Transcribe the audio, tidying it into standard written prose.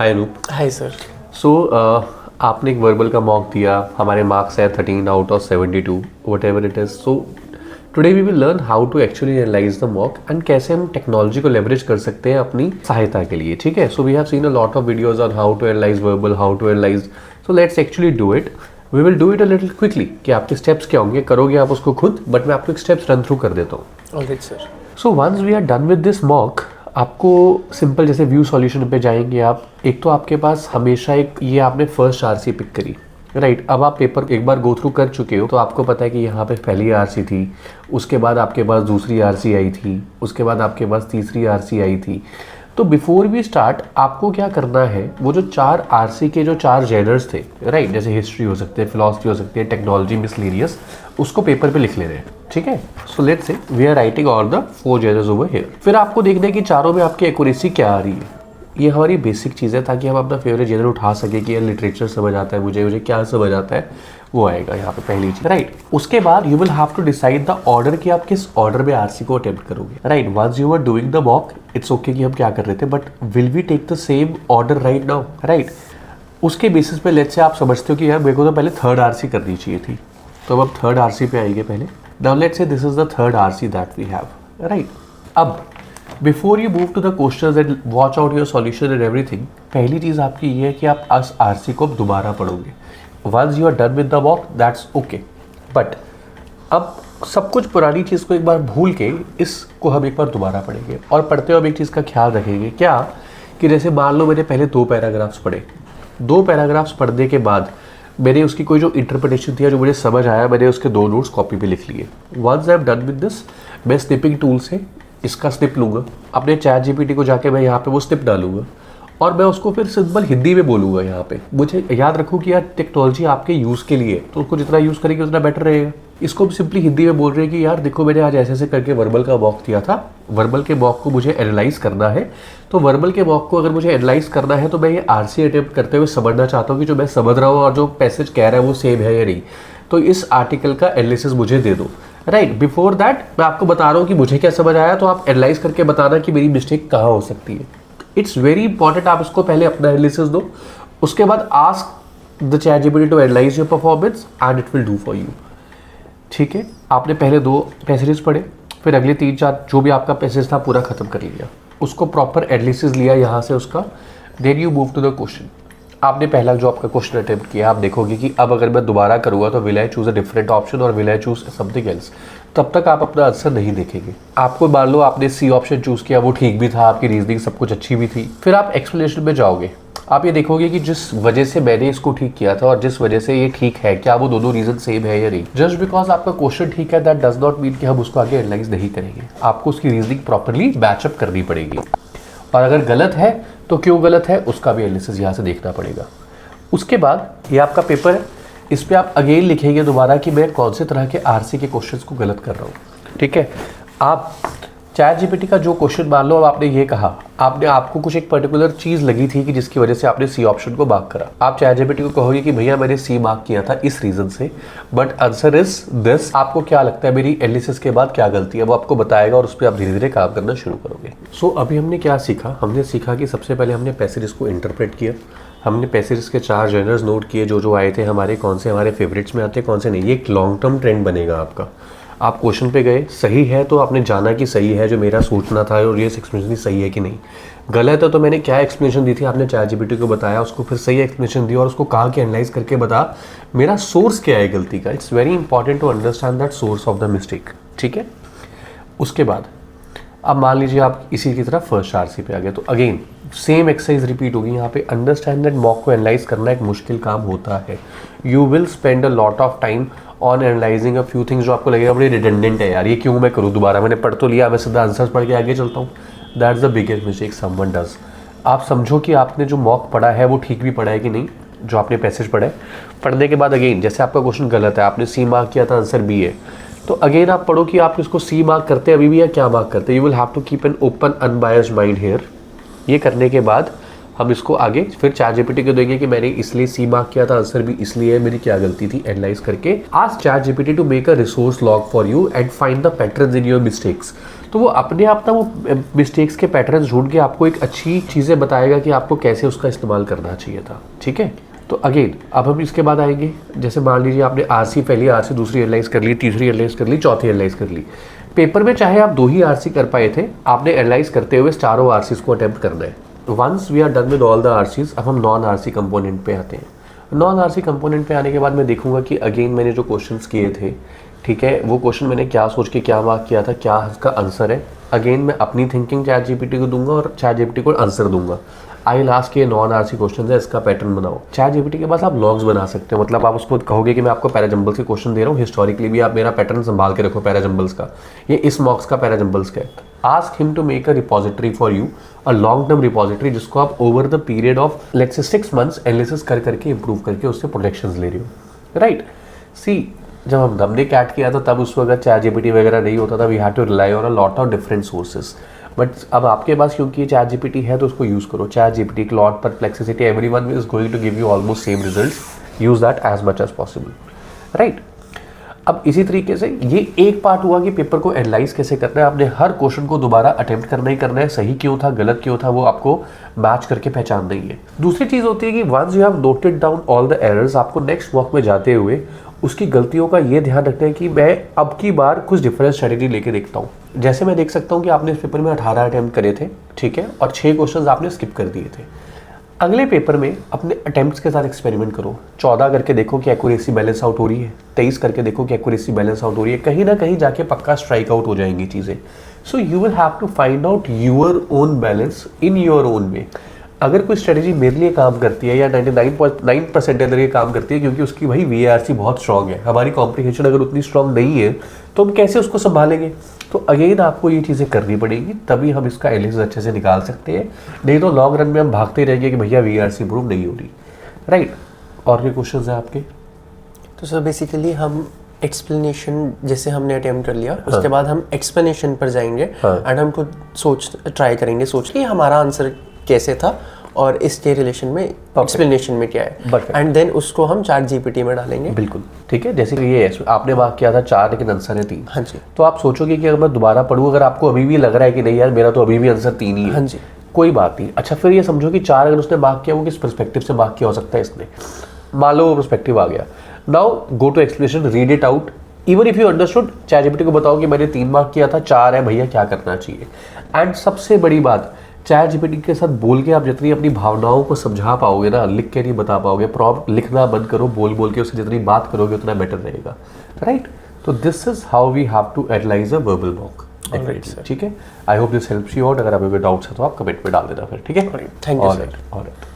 हाय Anoop. Hi sir. सो आपने एक verbal का मॉक दिया, हमारे मार्क्स है 13 out of 72 whatever it is. So today we will learn how to actually analyse the mock and कैसे हम टेक्नोलॉजी को लेवरेज कर सकते हैं अपनी सहायता के लिए। ठीक है, so we have seen a lot of videos on how to analyse verbal, how to analyse. So let's actually do it. We will do it a little quickly कि आपके स्टेप्स क्या होंगे, करोगे आप उसको खुद, बट मैं आपको एक स्टेप्स रन थ्रू कर देता हूँ। Alright sir. So once we are done with this mock, आपको सिंपल जैसे व्यू सॉल्यूशन पे जाएंगे आप, एक तो आपके पास हमेशा एक ये आपने फर्स्ट आरसी पिक करी, राइट। अब आप पेपर एक बार गो थ्रू कर चुके हो तो आपको पता है कि यहाँ पे पहली आरसी थी, उसके बाद आपके पास दूसरी आरसी आई थी, उसके बाद आपके पास तीसरी आरसी आई थी। तो बिफोर वी स्टार्ट आपको क्या करना है, वो जो चार आरसी के जो चार जेनर्स थे, राइट, जैसे हिस्ट्री हो सकते हैं, फिलॉसफी हो सकती है, टेक्नोलॉजी, मिसलेनियस, उसको पेपर पे लिख लेना है। ठीक है, so let's say we are writing all the 4 genres over here. फिर आपको देखना है कि चारों में आपकी एक्यूरेसी क्या आ रही है। ये हमारी बेसिक चीज़ है ताकि हम अपना फेवरेट जेनर उठा सके कि यार लिटरेचर समझ आता है, मुझे क्या समझ आता है, वो आएगा यहाँ पे पहली चीज, राइट। उसके बाद you will have to decide the order कि आप किस ऑर्डर में आरसी को अटेम्प्ट करोगे, right. Once you are doing the mock, it's okay कि हम क्या कर रहे थे, but will we take the same order right now, right. उसके बेसिस पे लेट्स से आप समझते हो कि यार मेरे को तो पहले थर्ड आरसी करनी चाहिए थी, तो अब थर्ड आरसी पे आएंगे पहले। Now let's say this is the third RC that we have, right. अब before you move to the questions and watch out your solution and everything, पहली चीज़ आपकी ये है कि आप इस आरसी को दोबारा पढ़ोगे। Once you are done with the walk that's okay, but अब सब कुछ पुरानी चीज़ को एक बार भूल के इसको हम एक बार दोबारा पढ़ेंगे। और पढ़ते हुए एक चीज़ का ख्याल रखेंगे क्या, कि जैसे मान लो मैंने पहले 2 पैराग्राफ्स पढ़े, 2 पैराग्राफ्स पढ़ने के बाद मैंने उसकी कोई जो इंटरप्रिटेशन थी, जो मुझे समझ आया, मैंने उसके 2 नोट्स कॉपी पे लिख लिए। Once I am done with this, मैं स्निपिंग टूल से इसका स्निप लूँगा, अपने चैट जीपीटी को जाके मैं यहाँ पे वो स्निप डालूंगा और मैं उसको फिर सिंपल हिंदी में बोलूँगा। यहाँ पे मुझे याद रखूँ कि यार टेक्नोलॉजी आपके यूज़ के लिए, तो उसको जितना यूज़ करेंगे उतना बेटर रहेगा। इसको भी सिंपली हिंदी में बोल रहे हैं कि यार देखो मैंने आज ऐसे ऐसे करके वर्बल का मॉक दिया था, वर्बल के मॉक को मुझे एनालाइज करना है, तो वर्बल के मॉक को अगर मुझे एनालाइज करना है तो मैं ये आरसी अटेम्प्ट करते हुए समझना चाहता हूँ कि जो मैं समझ रहा हूँ और जो पैसेज कह रहा है वो सेम है या नहीं, तो इस आर्टिकल का एनालिसिस मुझे दे दो, राइट। बिफोर दैट मैं आपको बता रहा हूँ कि मुझे क्या समझ आया, तो आप एनालाइज करके बताना कि मेरी मिस्टेक कहाँ हो सकती है। इट्स वेरी इंपॉर्टेंट, आप इसको पहले अपना एनालिसिस दो, उसके बाद ask the ChatGPT to analyse your performance and it will do for you. ठीक है, आपने पहले 2 पैसेजेस पढ़े, फिर अगले 3-4 जो भी आपका पैसेज था पूरा खत्म कर लिया, उसको प्रॉपर एनालिसिस लिया यहाँ से उसका, then you move to the question. आपने पहला जो आपका क्वेश्चन अटेम्प्ट किया, आप देखोगे कि अब अगर मैं दोबारा करूँगा तो will I choose a different option और will I choose something else. तब तक आप अपना आंसर नहीं देखेंगे। आपको मान लो आपने सी ऑप्शन चूज़ किया, वो ठीक भी था, आपकी रीजनिंग सब कुछ अच्छी भी थी, फिर आप एक्सप्लेनेशन में जाओगे, आप ये देखोगे कि जिस वजह से मैंने इसको ठीक किया था और जिस वजह से ये ठीक है, क्या वो दोनों रीजन सेम है या नहीं। जस्ट बिकॉज आपका क्वेश्चन ठीक है दैट डज नॉट मीन कि हम उसको आगे एनालाइज नहीं करेंगे। आपको उसकी रीजनिंग प्रॉपरली बैचअप करनी पड़ेगी, और अगर गलत है तो क्यों गलत है उसका भी एनालिसिस यहाँ से देखना पड़ेगा। उसके बाद ये आपका पेपर है, इस पर आप अगेन लिखेंगे दोबारा कि मैं कौन से तरह के आरसी के क्वेश्चंस को गलत कर रहा हूँ। ठीक है, आप चैट जीपीटी का जो क्वेश्चन मान लो, अब आपने ये कहा, आपको कुछ एक पर्टिकुलर चीज़ लगी थी कि जिसकी वजह से आपने सी ऑप्शन को मार्क करा, आप चैट जीपीटी को कहोगे कि भैया मैंने सी मार्क किया था इस रीज़न से, बट आंसर इज दिस, आपको क्या लगता है मेरी एनालिसिस के बाद क्या गलती है, वो आपको बताएगा और उस पर आप धीरे धीरे काम करना शुरू करोगे। सो अभी हमने क्या सीखा, हमने सीखा कि सबसे पहले हमने पैसेजेस को इंटरप्रेट किया, हमने पैसेजेस के 4 जनरल्स नोट किए जो आए थे हमारे, कौन से हमारे फेवरेट्स में आते, कौन से नहीं। ये एक लॉन्ग टर्म ट्रेंड बनेगा आपका। आप क्वेश्चन पे गए, सही है तो आपने जाना कि सही है, जो मेरा सोचना था और ये एक्सप्लेनेशन सही है कि नहीं। गलत है तो मैंने क्या एक्सप्लेनेशन दी थी, आपने चैट जीपीटी को बताया, उसको फिर सही एक्सप्लेनेशन दी और उसको कहा कि एनालाइज करके बता मेरा सोर्स क्या है गलती का। It's very important to understand that source of the mistake. ठीक है, उसके बाद अब मान लीजिए आप इसी की तरह फर्स्ट आरसी पे आ गए, तो अगेन सेम एक्सरसाइज रिपीट होगी यहाँ पे। अंडरस्टैंड दैट मॉक को एनालाइज करना एक मुश्किल काम होता है। You will spend a lot of time on analysing a few things जो आपको लगेगा बड़ी रिडंडेंट है, यार ये क्यों मैं करूँ दोबारा, मैंने पढ़ तो लिया, मैं सीधा आंसर्स पढ़ के आगे चलता हूँ। That's the biggest mistake someone does. आप समझो कि आपने जो मॉक पढ़ा है वो ठीक भी पढ़ा है कि नहीं, जो आपने पैसेज पढ़ा है, पढ़ने के बाद अगेन जैसे आपका क्वेश्चन गलत है, आपने सी मार्क किया था, आंसर बी है, तो अगेन आप पढ़ो कि आप इसको सी मार्क करते हैं अभी भी या क्या मार्क करते हैं। You will have to keep an open unbiased mind here. ये करने के बाद हम इसको आगे फिर चैट जीपीटी को देंगे कि मैंने इसलिए सी मार्क किया था, आंसर भी इसलिए है, मेरी क्या गलती थी, एनालाइज करके ask ChatGPT to make a resource log for you and find the patterns in your mistakes. तो वो अपने आप ना वो मिस्टेक्स के पैटर्न ढूंढ के आपको एक अच्छी चीज़ें बताएगा कि आपको कैसे उसका इस्तेमाल करना चाहिए था। ठीक है, तो अगेन अब हम इसके बाद आएंगे, जैसे मान लीजिए आपने आरसी पहली आरसी दूसरी एनालाइज कर ली, तीसरी एनालाइज कर ली, चौथी एनालाइज कर ली। पेपर में चाहे आप 2 ही आरसी कर पाए थे, आपने एनालाइज करते हुए चारों आरसीज को अटेम्प्ट करना है। Once we are done with all the RCs, अब हम नॉन आरसी कंपोनेंट पे आते हैं। नॉन आरसी कंपोनेंट पे आने के बाद मैं देखूंगा कि अगेन मैंने जो क्वेश्चंस किए थे, ठीक है, वो क्वेश्चन मैंने क्या सोच के क्या मार्क किया था, क्या इसका आंसर है। अगेन मैं अपनी थिंकिंग चैट जीपीटी को दूंगा और चैट जीपीटी को आंसर दूंगा। आई लास्ट के नॉन आरसी क्वेश्चन है, इसका पैटर्न बनाओ। चैट जीपीटी के पास आप लॉग्स बना सकते हो, मतलब आप उसको कहोगे कि मैं आपको पैराजम्बल्स के क्वेश्चन दे रहा हूँ, हिस्टोरिकली भी आप मेरा पैटर्न संभाल के रखो पैराजम्बल्स का, ये इस मॉक्स का पैराजम्बल्स का है। Ask him to make a repository for you, a long term repository, जिसको आप over the period of let's say 6 months analysis कर करके इंप्रूव करके उससे प्रोजेक्शंस ले रही हो। राइट, सी जब हमने कैट किया था तब उस वक्त चैट जीपीटी वगैरह नहीं होता था, we had to rely on a lot of different sources. But अब आपके पास क्योंकि चैट जीपीटी है तो उसको यूज़ करो। ChatGPT, Claude, Perplexity, everyone is going to give you almost same results, use that as much as possible. Right, अब इसी तरीके से ये एक पार्ट हुआ कि पेपर को एनालाइज कैसे करना है। आपने हर क्वेश्चन को दोबारा अटेम्प्ट करना ही करना है, सही क्यों था गलत क्यों था वो आपको मैच करके पहचानना ही है। दूसरी चीज़ होती है कि once you have noted down all the errors, आपको नेक्स्ट वॉक में जाते हुए उसकी गलतियों का ये ध्यान रखना है कि मैं अब की बार कुछ डिफरेंट स्ट्रेटेजी लेके देखता हूँ। जैसे मैं देख सकता हूँ कि आपने इस पेपर में 18 अटैम्प्ट करे थे, ठीक है, और 6 क्वेश्चन आपने स्किप कर दिए थे। अगले पेपर में अपने अटेम्प्ट्स के साथ एक्सपेरिमेंट करो। 14 करके देखो कि एक्यूरेसी बैलेंस आउट हो रही है, 23 करके देखो कि एक्यूरेसी बैलेंस आउट हो रही है, कहीं ना कहीं जाके पक्का स्ट्राइक आउट हो जाएंगी चीज़ें। So you will have to find out your own balance in your own way. अगर कोई स्ट्रेटेजी मेरे लिए काम करती है या 99.9% के लिए काम करती है, क्योंकि उसकी भाई VARC बहुत स्ट्रांग है, हमारी कॉम्प्रिहेंशन अगर उतनी स्ट्रांग नहीं है तो हम कैसे उसको संभालेंगे। तो अगेन आपको ये चीज़ें करनी पड़ेगी, तभी हम इसका एनालिसिस अच्छे से निकाल सकते हैं। नहीं तो लॉन्ग रन में हम भागते रहेंगे कि भैया VARC इंप्रूव नहीं हो रही। राइट, और क्या क्वेश्चन है आपके? तो सर बेसिकली हम एक्सप्लेनेशन जैसे हमने अटेम्प्ट कर लिया, उसके बाद हम एक्सप्लेनेशन पर जाएंगे एंड हम खुद ट्राई करेंगे सोच के हमारा आंसर कैसे था और इसके रिलेशन में एक्सप्लेनेशन में क्या है, एंड देन उसको हम चैट जीपीटी में डालेंगे। बिल्कुल ठीक है, जैसे कि ये है आपने मार्क किया था 4 लेकिन आंसर है 3। हाँ जी, तो आप सोचोगे कि अगर मैं दोबारा पढ़ूँ, अगर आपको अभी भी लग रहा है कि नहीं यार मेरा तो अभी भी आंसर 3 ही है, हाँ जी, कोई बात नहीं। अच्छा, फिर ये समझो कि 4 अगर उसने मार्क किया, वो किस पर्सपेक्टिव से मार्क किया हो सकता है इसने, मान लो वो पर्सपेक्टिव आ गया। Now go to explanation, read it out, even if you understood, ChatGPT को बताओ कि मैंने 3 मार्क किया था, 4 है भैया, क्या करना चाहिए। एंड सबसे बड़ी बात, चैट जीपीटी के साथ बोल के आप जितनी अपनी भावनाओं को समझा पाओगे ना, लिख के नहीं बता पाओगे। प्रॉम्प्ट लिखना बंद करो, बोल बोल के उससे जितनी बात करोगे उतना बेटर रहेगा। राइट, तो this is how we have to analyse a verbal mock. ठीक है, I hope this helps you out. अगर आपके डाउट्स है तो आप कमेंट में डाल देना फिर, ठीक है। Thank you. ऑलराइट।